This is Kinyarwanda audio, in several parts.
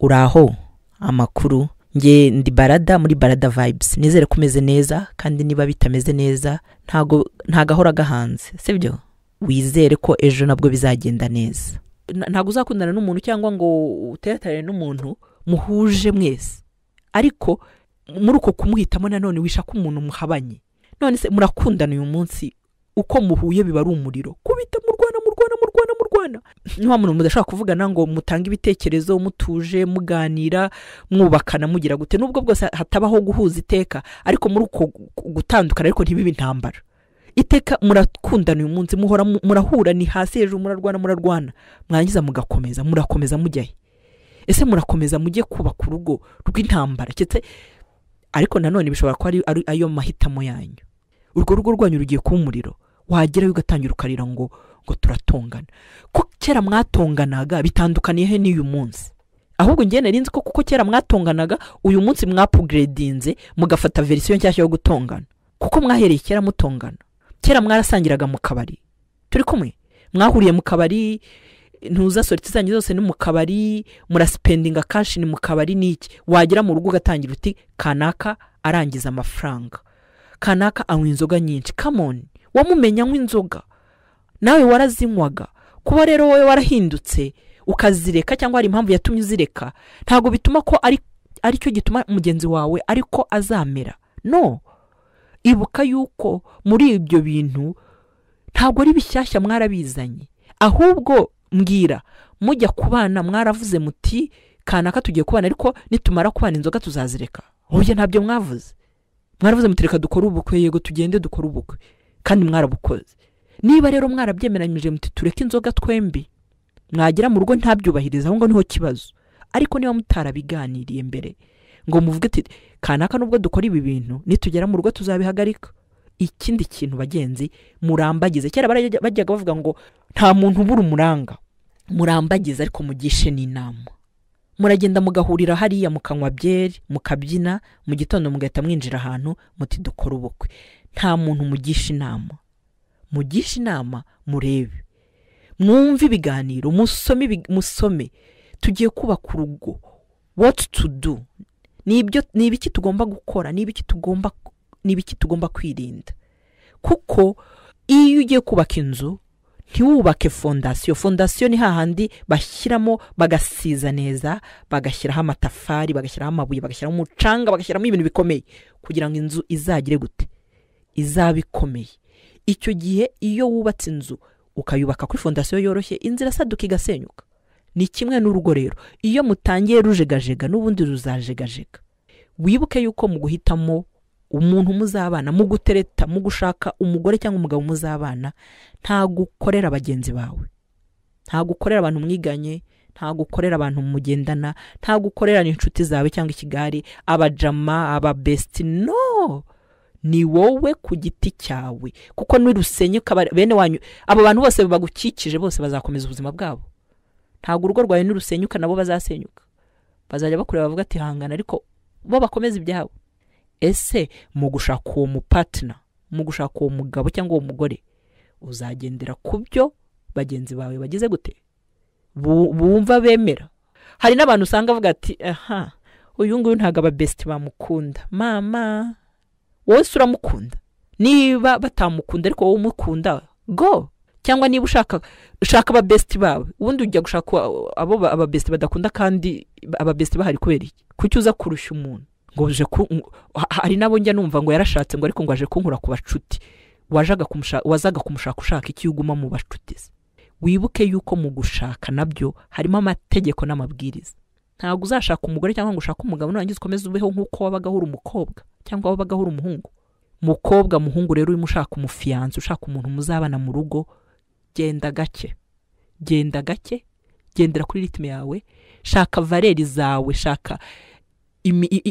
uraho amakuru nge ndi barada muri barada vibes nizere kumeze neza kandi niba bitameze neza ntagahora gahanze sibyo wizere ko ejo nabwo bizagenda neza ntago uzakundana n'umuntu cyangwa ngo uteretane n'umuntu muhuje mwese ariko muri uko kumuhitamo nanone wishaka umuntu muhabanye none se murakundana uyu munsi uko muhuye biba ari umuriro kubita mu Rwanda nta muntu mudashaka kuvugana ngo mutange ibitekerezo mutuje muganira mwubakana mugira gute nubwo bwose hatabaho guhuza iteka ariko muri uko gutandukana ariko ntibibe intambara iteka murakundana uyu munsi muhora murahura ni hasi hejuru murarwana mwangiza murakomeza mujyahe ese murakomeza mujye kubaka urugo rw'intambara cyetse ariko nanone bishobora ko ari ayo mahitamo yanyu urwo rugo rwanyu rugiye kuba umuriro wagera ugatangira ukarira ngo turatongana ko kera mwatonganaga bitandukaniye he n'uyu munsi ahubwo ngiye narinzi ko kuko kera mwatonganaga uyu munsi mwapugradinze mugafata version nshyashya yo gutongana kuko mwahereye kera mutongana kera mwarasangiraga mu kabari turi kumwe mwahuriye mu kabari ntuza sorti zanyu zose ni mu kabari muraspendinga cash ni mu kabari niki wagira mu rugo gatangira uti kanaka arangiza amafaranga kanaka anywa inzoga nyinshi come on wamumenya nk'inzoga nawe warazinywaga kuba rero wowe warahindutse ukazireka cyangwa ari impamvu yatumye uzireka ntago bituma ko ari cyo gituma mugenzi wawe ariko azamera no ibuka yuko muri ibyo bintu ntago ari bishyashya mwarabizanye ahubwo mbwira mujya kubana mwaravuze muti kanaka tugiye kubana ariko nitumara kubana inzoga tuzazireka hoye ntabyo mwaravuze mutireka dukora ubukwe yego tugende dukora ubukwe kandi mwarabukoze niba rero mwarabyemeranyije muti tureke inzoga twembi mwagira mu rugo ntabyubahiriza aho ngo niho kibazo ariko niba mutarabiganiriye mbere ngo muvuge ati kanaka nubwo dukora ibi bintu nitugera mu rugo tuzabihagarika ikindi kintu bagenzi murambagize kera bajyaga bavuga ngo nta muntu ubura umuranga murambagize ariko mugishe n'inama muragenda mugahurira hariya mukanywa byeri mukabyina mu gitondo mugahita mwinjira ahantu muti dukora ubukwe nta muntu mugisha inama murebe mwumve ibiganiro musome tugiye kubaka urugo what to do nibiki tugomba gukora nibiki tugomba kwirinda kuko iyo ugiye kubaka inzu ntiwubake fondasiyo ni hahandi bashyiramo bagasiza neza bagashyiraho amatafari bagashyiraho amabuye bagashyiraho umucanga bagashyiramo ibintu bikomeye kugira ngo inzu izagire gute izabikomeye icyo gihe iyo wubatse inzu ukayubaka kuri fondasiyo yoroshye inzira saduka igasenyuka ni kimwe n'urugo rero iyo mutangiye rujegajega n'ubundi ruzajegajega wibuke yuko mu guhitamo umuntu muzabana mu gutereta mu gushaka umugore cyangwa umugabo muzabana nta gukorera bagenzi bawe nta gukorera abantu mwiganye nta gukorera abantu mugendana nta gukorera n'inshuti zawe cyangwa ikigari abajama ababesti no ni wowe ku giti cyawe kuko nirusenyuka bene wanyu abo bantu bose bagukikije bose bazakomeza ubuzima bwabo ntago urugo rwawe nirusenyuka nabo bazasenyuka bazajya bakureba bavuga ati hangana ariko bo bakomeza ibyabo ese mu gushaka uwo mupartner mu gushaka uwo mugabo cyangwa uwo mugore uzagendera kubyo bagenzi bawe bagize gute bumva bemera hari n'abantu usanga avuga ati aha uyu nguyu ntago aba best bamukunda mama wowe uramukunda niba batamukunda ariko wowe umukunda go cyangwa niba ushaka aba best bawe ubundi ujya gushaka abo aba best badakunda kandi aba best bahari kubera iki kuki uza kurusha umuntu ngo uje hari nabo njya numva ngo yarashatse ngo ariko ngo aje kunkura ku bacuti wazaga kumushaka ushaka iki uguma mu bacuti wibuke yuko mu gushaka nabyo harimo amategeko n'amabwiriza ntago uzashaka umugore cyangwa ngo ushaka umugabo nurangiza ukomeze ubeho nkuko wabagahura umukobwa cyangwa wabagahura umuhungu muhungu rero urimo ushaka umufiyanse ushaka umuntu muzabana mu rugo genda gake gendera kuri ritme yawe shaka valeri zawe shaka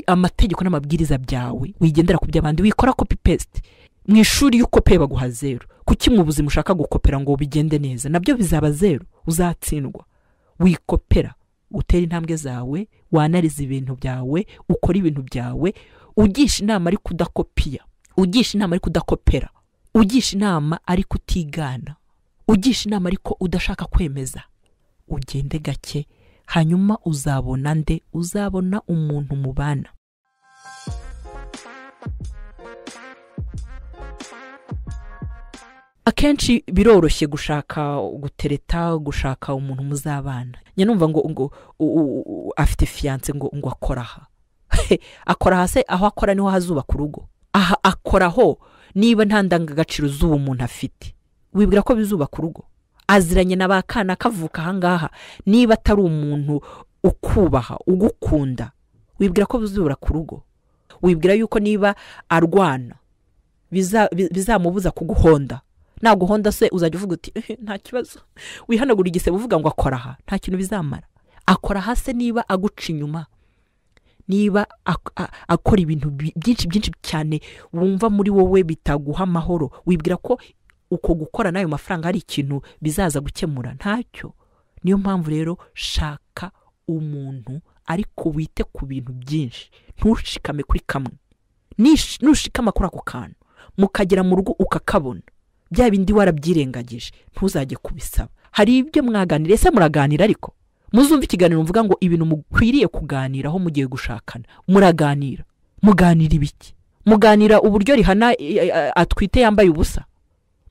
amategeko n'amabwiriza byawe wigendera ku by'abandi wikora copy paste mu ishuri yuko pe baguha 0 kuki mu buzima ushaka gukopera ngo bigende neza nabyo bizaba 0 uzatsindwa wikopera utera intambwe zawe wanariza ibintu byawe ukora ibintu byawe ugisha inama ari kudakopiya ugisha inama ari kudakopera ugisha inama ari kutigana ugisha inama ariko udashaka kwemeza ugende gake hanyuma uzabona nde? Uzabona umuntu mubana. Akenshi biroroshye gushaka gutereta, gushaka umuntu muzabana. Nyanumva ngo afite fiance ngo akoraha. Akoraha se aho akora niho hazubaka urugo. Aha akoraho niba nta ndangagaciro z'uwo muntu afite. Wibwira ko bizubaka urugo? Aziranye n'abakana kavuka ahangaha niba atari umuntu ukubaha, ugukunda. Wibwira ko bizubaka urugo? Wibwira yuko niba arwana bizamubuza kuguhonda? Naguhonda se uzajya uvuga uti nta kibazo, wihanagura igice uvuga ngo akoraha, nta kintu bizamara. Akoraha se niba aguca inyuma, niba akora ibintu byinshi cyane wumva muri wowe bitaguha amahoro, wibwira ko uko gukora nayo mafaranga ari ikintu bizaza gukemura? Ntacyo. Niyo mpamvu rero shaka umuntu ariko wite ku bintu byinshi, ntushikame kuri kamwe. Nushikama kuri ako kantu mukagera mu rugo ukakabona, bya bindi warabyirengagije ntuzajye kubisaba. Hari ibyo mwaganira, ese muraganira? Ariko muzumva ikiganiro mvuga ngo ibintu mukwiriye kuganiraho mugiye gushakana, muraganira. Muganira ibiki? Muganira uburyo Rihana atwite yambaye ubusa?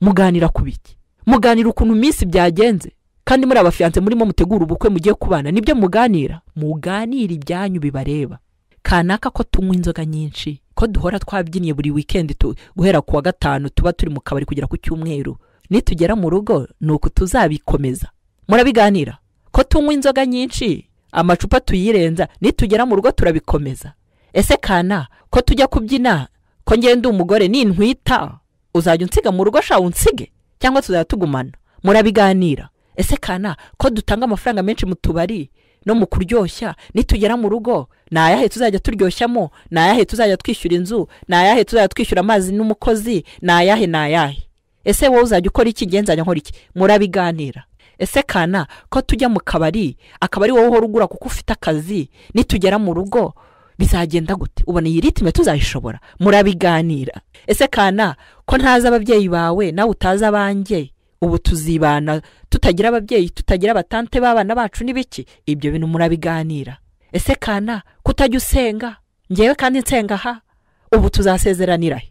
Muganira kubiki? Muganira ukuntu minsi byagenze kandi muri abafiance murimo mutegura ubukwe mugiye kubana? Nibyo muganira? Muganira ibyanyu bibareba. Kanaka ko tunywa inzoga nyinshi, ko duhora twabyiniye buri weekend guhera kuwa gatanu tuba turi mu kabari kugera ku cyumweru, nitugera mu rugo nuko tuzabikomeza. Murabiganira? Ko tunywa inzoga nyinshi, amacupa tuyirenza, nitugera mu rugo turabikomeza. Ese kana ko tujya kubyina, ko ngende umugore nintwita uzajya unsiga mu rugo sha unsige cyangwa tuzatugumana? Murabiganira? Ese kana ko dutanga amafaranga menshi mu tubari no mu kuryoshya, nitugera mu rugo nayahe tuzajya turyoshyamo, nayahe tuzajya twishyura inzu, nayahe tuzajya twishyura amazi n'umukozi, nayahe? Ese wowe uzajya ukora iki, ngenzanya nkora iki? Murabiganira? Ese kana ko tujya mu kabari, akabari wowe uhora ugura kuko ufite akazi, nitugera mu rugo bizagenda gute? Ubona iyi ritime tuzayishobora? Murabiganira? Ese kana ko ntaza ababyeyi bawe nawe utaza abanjye, ubu tuzibana tutagira ababyeyi, tutagira abatante b'abana bacu n'ibiki? Ibyo bintu murabiganira? Ese kana kutajya usenga, ngewe kandi nsenga ha, ubu tuzasezeranira?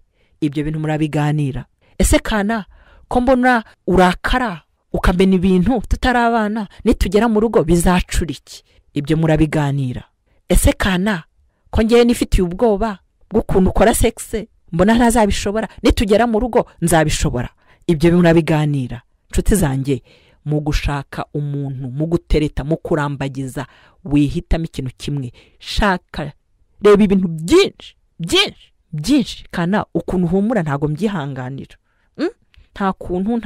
Ibyo bintu murabiganira? Ese kana ko mbona urakara ukamena ibintu tutarabana, nitugera mu rugo bizacura iki? Ibyo murabiganira? Ese kana ko ngewe nifitiye ubwoba bw'ukuntu ukora sexe, mbona ntazabishobora, nitugera mu rugo nzabishobora? Ibyo murabiganira? Nshuti zanjye, mu gushaka umuntu, mu gutereta, mu kurambagiza, wihitamo ikintu kimwe. Shaka, reba ibintu byinshi kana ukuntu humura ntago mbyihanganira. Nta kuntu.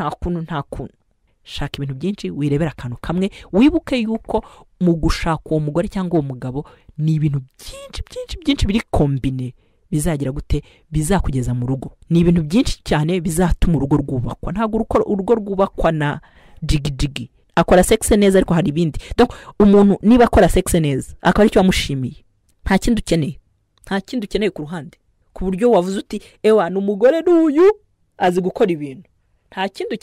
Shaka ibintu byinshi, wirebera akantu kamwe. Wibuke yuko mu gushaka uwo mugore cyangwa uwo mugabo ni ibintu byinshi biri kombine bizagira gute, bizakugeza mu rugo. Ni ibintu byinshi cyane bizatuma urugo rwubakwa. Ntago urugo rwubakwa na jigi. Akora sex neza ariko hari ibindi. Donc umuntu niba akora sex neza akaba ari cyo wamushimiye, nta kindi ukeneye ku ruhande, ku buryo wavuze uti ewa n'umugore n'uyu azi gukora ibintu. Nta kindi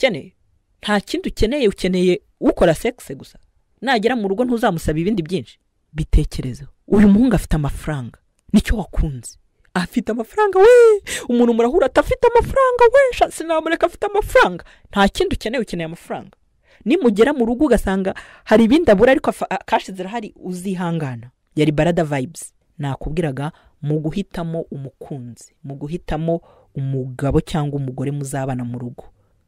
ukeneye, ukeneye ukora sex gusa. Nagera mu rugo ntuzamusaba ibindi byinshi. Bitekerezo, uyu muhungu afite amafaranga, nicyo wakunze. Afite amafaranga we, umuntu murahura atafite amafaranga we, sinamureka afite amafaranga. Nta kindi ukeneye amafaranga. Nimugera mu rugo ugasanga hari ibindi abura ariko kashizira hari, uzihangana. Yari barada vibes. Nakubwiraga mu guhitamo umukunzi, mu guhitamo umugabo cyangwa umugore muzabana mu rugo,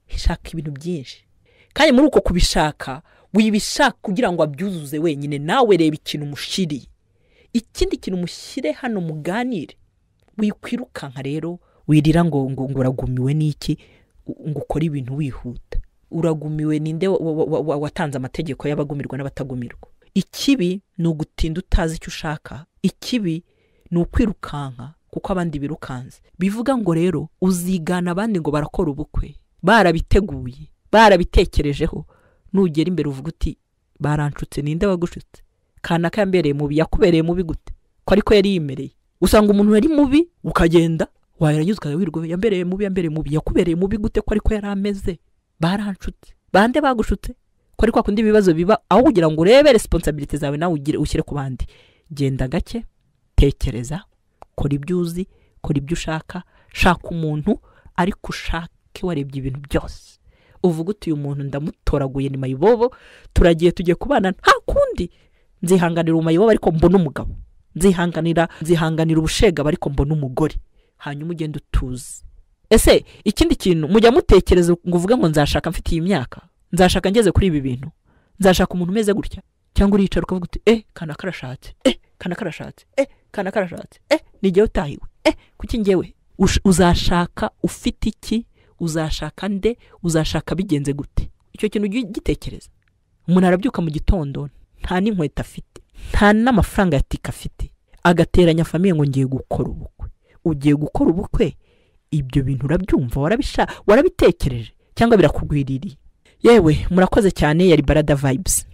shaka ibintu byinshi. Kandi muri uko kubishaka, wibishaka kugira ngo abyuzuze wenyine. Nawe reba ikintu mushiriye, ikindi kintu mushyire hano muganire. Wikwirukanka rero wirira ngo uragumiwe n'iki, ngo ukora ibintu wihuta. Uragumiwe ninde watanze amategeko y'abagumirwa n'abatagumirwa? Ikibi ni ugutinda utazi icyo ushaka. Ikibi ni ukwirukanka kuko abandi birukanze. Bivuga ngo rero uzigana abandi ngo barakora ubukwe, barabiteguye, barabitekerejeho. Nugera imbere uvuga uti baranshutse, ninde wagushutse? Kanaka yambereye mubi, yakubereye mubi gute? Ko ariko yari yimereye. Usanga umuntu yari mubi ukagenda wayaranyuzwa wirwe, yambereye mubi, yakubereye mubi gute? Ko ariko yari ameze. Baranshutse. Bande bagushutse? ko ari kwa kundi ibibazo biba aho kugira ngo urebe responsibility zawe nawe ushyire ku bandi. Genda gake, tekereza, kora ibyo uzi, kora ibyo ushaka, shaka umuntu ariko ushake warebye ibintu byose. Uvuga uti uyu muntu ndamutoraguye ni mayibobo, turagiye tugiye kubana nta kundi. Nzihanganira umayibobo ariko mbona umugabo. Nzihanganira ubushega ariko mbona umugore. Hanyuma ugenda utuze. Ese ikindi kintu mujya mutekereza ngo uvuge ngo nzashaka mfite iyi myaka, nzashaka ngeze kuri ibi bintu, nzashaka umuntu umeze gutya, cyangwa uricara ukavuga uti kana karashatse, kana karashatse, kana karashatse, nijye utahiwe, kuki ngewe? Uzashaka ufite iki? Uzashaka nde? Uzashaka bigenze gute? Icyo kintu gitekereza. Umuntu arabyuka mu gitondo nta n'inkweto afite, nta n'amafaranga yatika afite, agateranya famiye ngo ngiye gukora ubukwe. Ugiye gukora ubukwe, ibyo bintu urabyumva, warabitekereje cyangwa birakugwiririye? Yewe murakoze cyane, yari Barada Vibes.